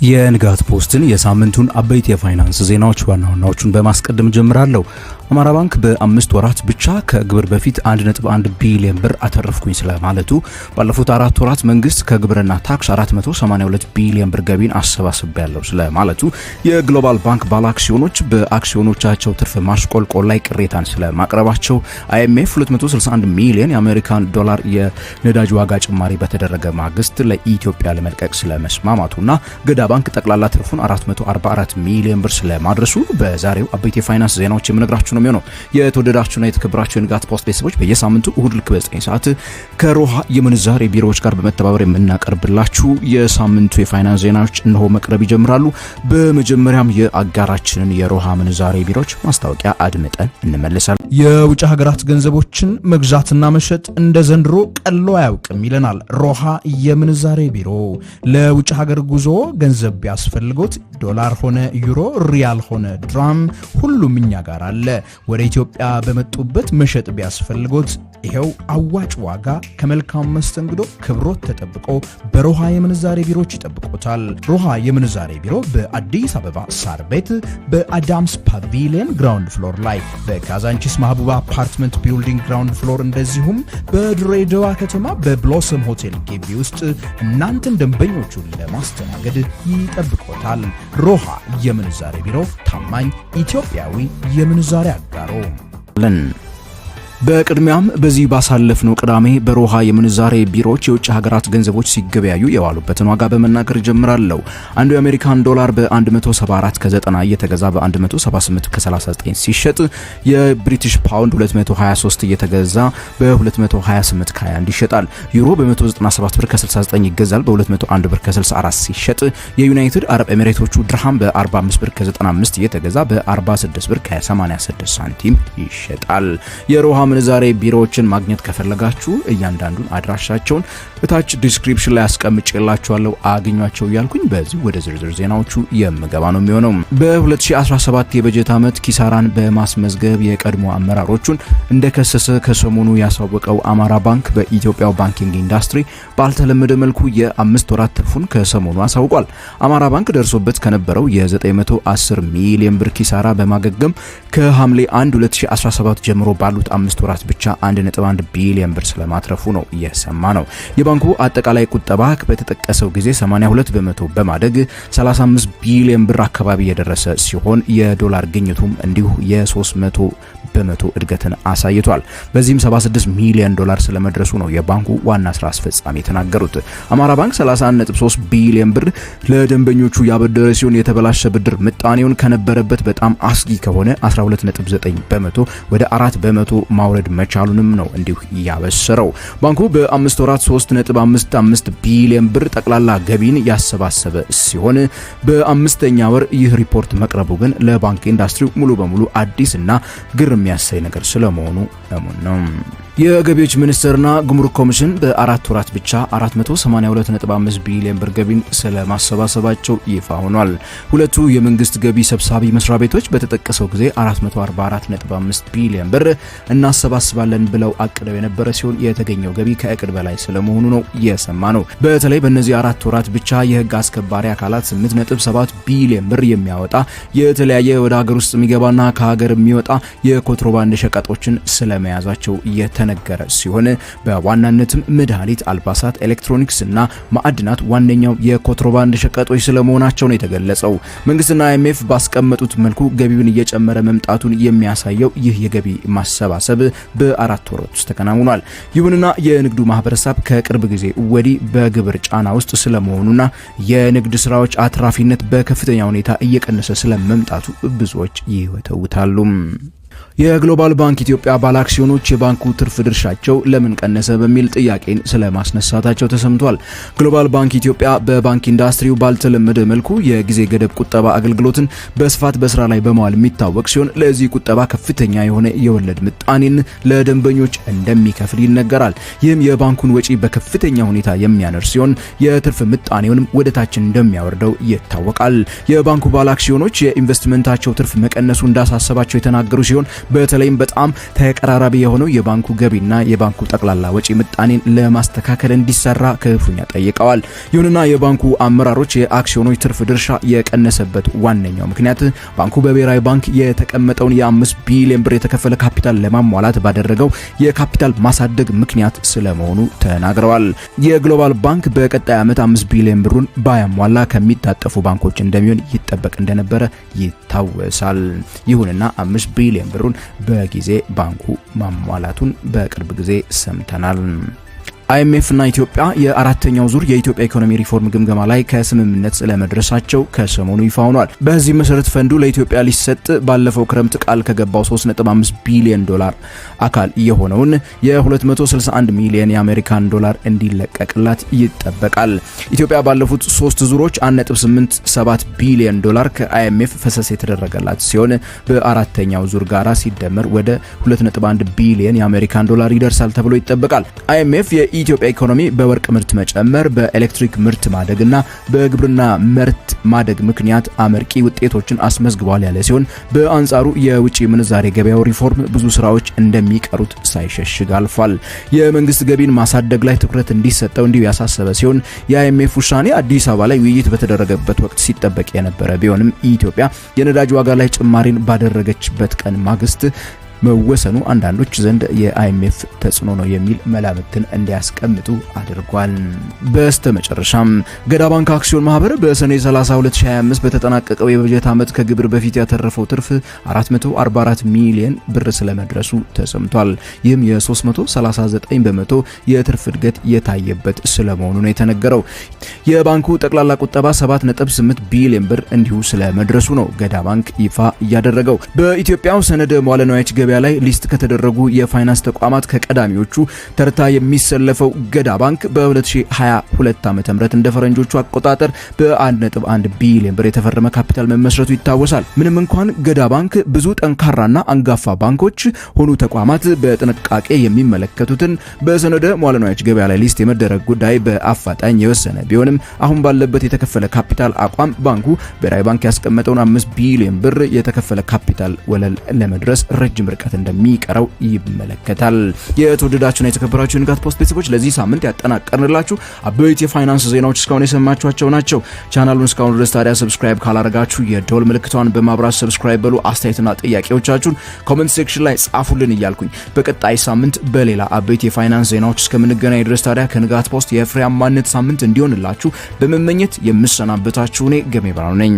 የንጋት ፖስትን የሳምንቱን አበይት የፋይናንስ ዜናዎች ዋናዎቹን በማስቀደም ጀምራለሁ። አማራ ባንክ በ5 ወራት ብቻ ከግብር በፊት 1.1 ቢሊዮን ብር አተረፍኩኝ ስለማለቱ፣ ባለፉት 4 ወራት መንግስት ከግብርና ታክስ 482 ቢሊዮን ብር ገቢን አሰባስቤያለሁ ስለማለቱ፣ የግሎባል ባንክ ባለ አክሲዮኖች በአክሲዮኖቻቸው ትርፍ ማሽቆልቆል ላይ ቅሬታን ስለማቅረባቸው፣ IMF 261 ሚሊዮን የአሜሪካን ዶላር የነዳጅ ዋጋ ጭማሪ በተደረገ ማግስት ለኢትዮጵያ ለመልቀቅ ስለመስማማቱና ገዳ ባንክ ጠቅላላ ትርፉን 444 ሚሊዮን ብር ስለማድረሱ በዛሬው አበይት የፋይናንስ ዜናዎች የምነግራችሁ ነው የሚሆነው። የተወደዳችሁና የተከበራችሁ የንጋት ፖስት ቤተሰቦች በየሳምንቱ እሁድ ልክ በ9 ሰዓት ከሮሃ የምንዛሬ ቢሮዎች ጋር በመተባበር የምናቀርብላችሁ የሳምንቱ የፋይናንስ ዜናዎች እነሆ መቅረብ ይጀምራሉ። በመጀመሪያም የአጋራችንን የሮሃ ምንዛሬ ቢሮዎች ማስታወቂያ አድምጠን እንመለሳለን። የውጭ ሀገራት ገንዘቦችን መግዛትና መሸጥ እንደ ዘንድሮ ቀሎ አያውቅም ይለናል ሮሃ የምንዛሬ ቢሮ። ለውጭ ሀገር ጉዞ ገንዘብ ቢያስፈልጎት ዶላር ሆነ ዩሮ፣ ሪያል ሆነ ድራም ሁሉም እኛ ጋር አለ። ወደ ኢትዮጵያ በመጡበት መሸጥ ቢያስፈልጎት ይሄው አዋጭ ዋጋ ከመልካም መስተንግዶ ክብሮት ተጠብቆ በሮሃ የምንዛሬ ቢሮዎች ይጠብቆታል። ሮሃ የምንዛሬ ቢሮ በአዲስ አበባ ሳር ቤት በአዳምስ ፓቪሊየን ግራውንድ ፍሎር ላይ፣ በካዛንቺስ ማህቡባ አፓርትመንት ቢልዲንግ ግራውንድ ፍሎር፣ እንደዚሁም በድሬዳዋ ከተማ በብሎሰም ሆቴል ግቢ ውስጥ እናንተን ደንበኞቹን ለማስተናገድ ይጠብቆታል። ሮሃ የምንዛሬ ቢሮ ታማኝ ኢትዮጵያዊ የምንዛሬ አጋሮ። በቅድሚያም በዚህ ባሳለፍነው ቅዳሜ በሮሃ የምንዛሬ ቢሮዎች የውጭ ሀገራት ገንዘቦች ሲገበያዩ የዋሉበትን ዋጋ በመናገር ጀምራለሁ። አንዱ የአሜሪካን ዶላር በ174 ከ90 እየተገዛ በ178 ከ39 ሲሸጥ፣ የብሪቲሽ ፓውንድ 223 እየተገዛ በ228 ከ21 ይሸጣል። ዩሮ በ197 ብር ከ69 ይገዛል በ201 ብር ከ64 ሲሸጥ፣ የዩናይትድ አረብ ኤሚሬቶቹ ድርሃም በ45 ብር ከ95 እየተገዛ በ46 ብር ከ86 ሳንቲም ይሸጣል። የሮሃ ምንዛሬ ቢሮዎችን ማግኘት ከፈለጋችሁ እያንዳንዱን አድራሻቸውን በታች ዲስክሪፕሽን ላይ አስቀምጬላችኋለሁ፣ አግኟቸው እያልኩኝ በዚህ ወደ ዝርዝር ዜናዎቹ የምገባ ነው የሚሆነው። በ2017 የበጀት ዓመት ኪሳራን በማስመዝገብ የቀድሞ አመራሮቹን እንደከሰሰ ከሰሞኑ ያሳወቀው አማራ ባንክ በኢትዮጵያው ባንኪንግ ኢንዱስትሪ ባልተለመደ መልኩ የ5 ወራት ትርፉን ከሰሞኑ አሳውቋል። አማራ ባንክ ደርሶበት ከነበረው የ910 ሚሊዮን ብር ኪሳራ በማገገም ከሐምሌ 1 2017 ጀምሮ ባሉት 5 ወራት ብቻ 1.1 ቢሊዮን ብር ስለማትረፉ ነው እየሰማ ነው። የባንኩ አጠቃላይ ቁጠባ በተጠቀሰው ጊዜ 82 በመቶ በማደግ 35 ቢሊዮን ብር አካባቢ የደረሰ ሲሆን የዶላር ግኝቱም እንዲሁ የ300 በመቶ እድገትን አሳይቷል። በዚህም 76 ሚሊዮን ዶላር ስለመድረሱ ነው የባንኩ ዋና ስራ አስፈጻሚ የተናገሩት። አማራ ባንክ 31.3 ቢሊዮን ብር ለደንበኞቹ ያበደረ ሲሆን የተበላሸ ብድር ምጣኔውን ከነበረበት በጣም አስጊ ከሆነ 12.9 በመቶ ወደ 4 በመቶ ማውረድ መቻሉንም ነው እንዲሁ ያበሰረው። ባንኩ በ5 ወራት 3.55 ቢሊዮን ብር ጠቅላላ ገቢን ያሰባሰበ ሲሆን በአምስተኛ ወር ይህ ሪፖርት መቅረቡ ግን ለባንክ ኢንዱስትሪው ሙሉ በሙሉ አዲስና ግርም የሚያሳይ ነገር ስለመሆኑ እሙን ነው። የገቢዎች ሚኒስቴርና ጉምሩክ ኮሚሽን በ4 ወራት ብቻ 482.5 ቢሊዮን ብር ገቢን ስለማሰባሰባቸው ይፋ ሆኗል። ሁለቱ የመንግስት ገቢ ሰብሳቢ መስሪያ ቤቶች በተጠቀሰው ጊዜ 444.5 ቢሊዮን ብር እናሰባስባለን ብለው አቅደው የነበረ ሲሆን የተገኘው ገቢ ከእቅድ በላይ ስለመሆኑ ነው የሰማ ነው። በተለይ በእነዚህ 4 ወራት ብቻ የህግ አስከባሪ አካላት 8.7 ቢሊዮን ብር የሚያወጣ የተለያየ ወደ ሀገር ውስጥ የሚገባና ከሀገር የሚወጣ የኮንትሮባንድ ሸቀጦችን ስለመያዛቸው የተነገረ ሲሆን በዋናነትም መድኃኒት፣ አልባሳት፣ ኤሌክትሮኒክስ እና ማዕድናት ዋነኛው የኮንትሮባንድ ሸቀጦች ስለመሆናቸው ነው የተገለጸው። መንግስትና IMF ባስቀመጡት መልኩ ገቢውን እየጨመረ መምጣቱን የሚያሳየው ይህ የገቢ ማሰባሰብ በ4 ወራት ውስጥ ተከናውኗል። ይሁንና የንግዱ ማህበረሰብ ከቅርብ ጊዜ ወዲህ በግብር ጫና ውስጥ ስለመሆኑና የንግድ ስራዎች አትራፊነት በከፍተኛ ሁኔታ እየቀነሰ ስለመምጣቱ ብዙዎች ይወተውታሉ። የግሎባል ባንክ ኢትዮጵያ ባለ አክሲዮኖች የባንኩ ትርፍ ድርሻቸው ለምን ቀነሰ በሚል ጥያቄን ስለማስነሳታቸው ተሰምቷል። ግሎባል ባንክ ኢትዮጵያ በባንክ ኢንዱስትሪው ባልተለመደ መልኩ የጊዜ ገደብ ቁጠባ አገልግሎትን በስፋት በስራ ላይ በመዋል የሚታወቅ ሲሆን ለዚህ ቁጠባ ከፍተኛ የሆነ የወለድ ምጣኔን ለደንበኞች እንደሚከፍል ይነገራል። ይህም የባንኩን ወጪ በከፍተኛ ሁኔታ የሚያነር ሲሆን የትርፍ ምጣኔውንም ወደ ታች እንደሚያወርደው ይታወቃል። የባንኩ ባለ አክሲዮኖች የኢንቨስትመንታቸው ትርፍ መቀነሱ እንዳሳሰባቸው የተናገሩ ሲሆን በተለይም በጣም ተቀራራቢ የሆነው የባንኩ ገቢና የባንኩ ጠቅላላ ወጪ ምጣኔን ለማስተካከል እንዲሰራ ክፉኛ ጠይቀዋል። ይሁንና የባንኩ አመራሮች የአክሲዮኖች ትርፍ ድርሻ የቀነሰበት ዋነኛው ምክንያት ባንኩ በብሔራዊ ባንክ የተቀመጠውን የ5 ቢሊዮን ብር የተከፈለ ካፒታል ለማሟላት ባደረገው የካፒታል ማሳደግ ምክንያት ስለመሆኑ ተናግረዋል። የግሎባል ባንክ በቀጣይ ዓመት 5 ቢሊዮን ብሩን ባያሟላ ከሚታጠፉ ባንኮች እንደሚሆን ይጠበቅ እንደነበረ ይታወሳል። ይሁንና 5 ቢሊዮን ብሩን በጊዜ ባንኩ ማሟላቱን በቅርብ ጊዜ ሰምተናል። IMF እና ኢትዮጵያ የአራተኛው ዙር የኢትዮጵያ ኢኮኖሚ ሪፎርም ግምገማ ላይ ከስምምነት ስለመድረሳቸው ከሰሞኑ ይፋ ሆኗል። በዚህ መሰረት ፈንዱ ለኢትዮጵያ ሊሰጥ ባለፈው ክረምት ቃል ከገባው 3.5 ቢሊዮን ዶላር አካል የሆነውን የ261 ሚሊዮን የአሜሪካን ዶላር እንዲለቀቅላት ይጠበቃል። ኢትዮጵያ ባለፉት 3 ዙሮች 1.87 ቢሊዮን ዶላር ከIMF ፈሰስ የተደረገላት ሲሆን በአራተኛው ዙር ጋራ ሲደመር ወደ 2.1 ቢሊዮን የአሜሪካን ዶላር ይደርሳል ተብሎ ይጠበቃል። IMF የኢትዮጵያ ኢኮኖሚ በወርቅ ምርት መጨመር፣ በኤሌክትሪክ ምርት ማደግና በግብርና ምርት ማደግ ምክንያት አመርቂ ውጤቶችን አስመዝግቧል ያለ ሲሆን በአንጻሩ የውጪ ምንዛሬ ገበያው ሪፎርም ብዙ ስራዎች እንደሚቀሩት ሳይሸሽግ አልፏል። የመንግስት ገቢን ማሳደግ ላይ ትኩረት እንዲሰጠው እንዲሁ ያሳሰበ ሲሆን የIMF ውሳኔ አዲስ አበባ ላይ ውይይት በተደረገበት ወቅት ሲጠበቅ የነበረ ቢሆንም ኢትዮጵያ የነዳጅ ዋጋ ላይ ጭማሪን ባደረገችበት ቀን ማግስት መወሰኑ አንዳንዶች ዘንድ የIMF ተጽዕኖ ነው የሚል መላምትን እንዲያስቀምጡ አድርጓል። በስተመጨረሻም ገዳ ባንክ አክሲዮን ማህበር በሰኔ 30 2025 በተጠናቀቀው የበጀት ዓመት ከግብር በፊት ያተረፈው ትርፍ 444 ሚሊዮን ብር ስለመድረሱ ተሰምቷል። ይህም የ339 በመቶ የትርፍ እድገት የታየበት ስለመሆኑ ነው የተነገረው። የባንኩ ጠቅላላ ቁጠባ 7.8 ቢሊዮን ብር እንዲሁ ስለመድረሱ ነው ገዳ ባንክ ይፋ እያደረገው። በኢትዮጵያው ሰነደ መዋለ ንዋዮች ገበያ ላይ ሊስት ከተደረጉ የፋይናንስ ተቋማት ከቀዳሚዎቹ ተርታ የሚሰለፈው ገዳ ባንክ በ2022 ዓ.ም እንደ ፈረንጆቹ አቆጣጠር በ1.1 ቢሊዮን ብር የተፈረመ ካፒታል መመስረቱ ይታወሳል። ምንም እንኳን ገዳ ባንክ ብዙ ጠንካራና አንጋፋ ባንኮች ሆኑ ተቋማት በጥንቃቄ የሚመለከቱትን በሰነደ መዋለ ንዋዮች ገበያ ላይ ሊስት የመደረግ ጉዳይ በአፋጣኝ የወሰነ ቢሆንም አሁን ባለበት የተከፈለ ካፒታል አቋም ባንኩ ብሔራዊ ባንክ ያስቀመጠውን 5 ቢሊዮን ብር የተከፈለ ካፒታል ወለል ለመድረስ ረጅም ርቀት እንደሚቀረው ይመለከታል። የተወደዳችሁና የተከበራችሁ ንጋት ፖስት ቤተሰቦች ለዚህ ሳምንት ያጠናቀርንላችሁ አበይት የፋይናንስ ዜናዎች እስካሁን የሰማችኋቸው ናቸው። ቻናሉን እስካሁን ድረስ ታዲያ ሰብስክራይብ ካላደረጋችሁ የደወል ምልክቷን በማብራት ሰብስክራይብ በሉ። አስተያየትና ጥያቄዎቻችሁን ኮሜንት ሴክሽን ላይ ጻፉልን እያልኩኝ በቀጣይ ሳምንት በሌላ አበይት የፋይናንስ ዜናዎች እስከምንገናኝ ድረስ ታዲያ ከንጋት ፖስት የፍሬያማነት ሳምንት እንዲሆንላችሁ በመመኘት የምሰናበታችሁ እኔ ገሜ ብርሃኑ ነኝ።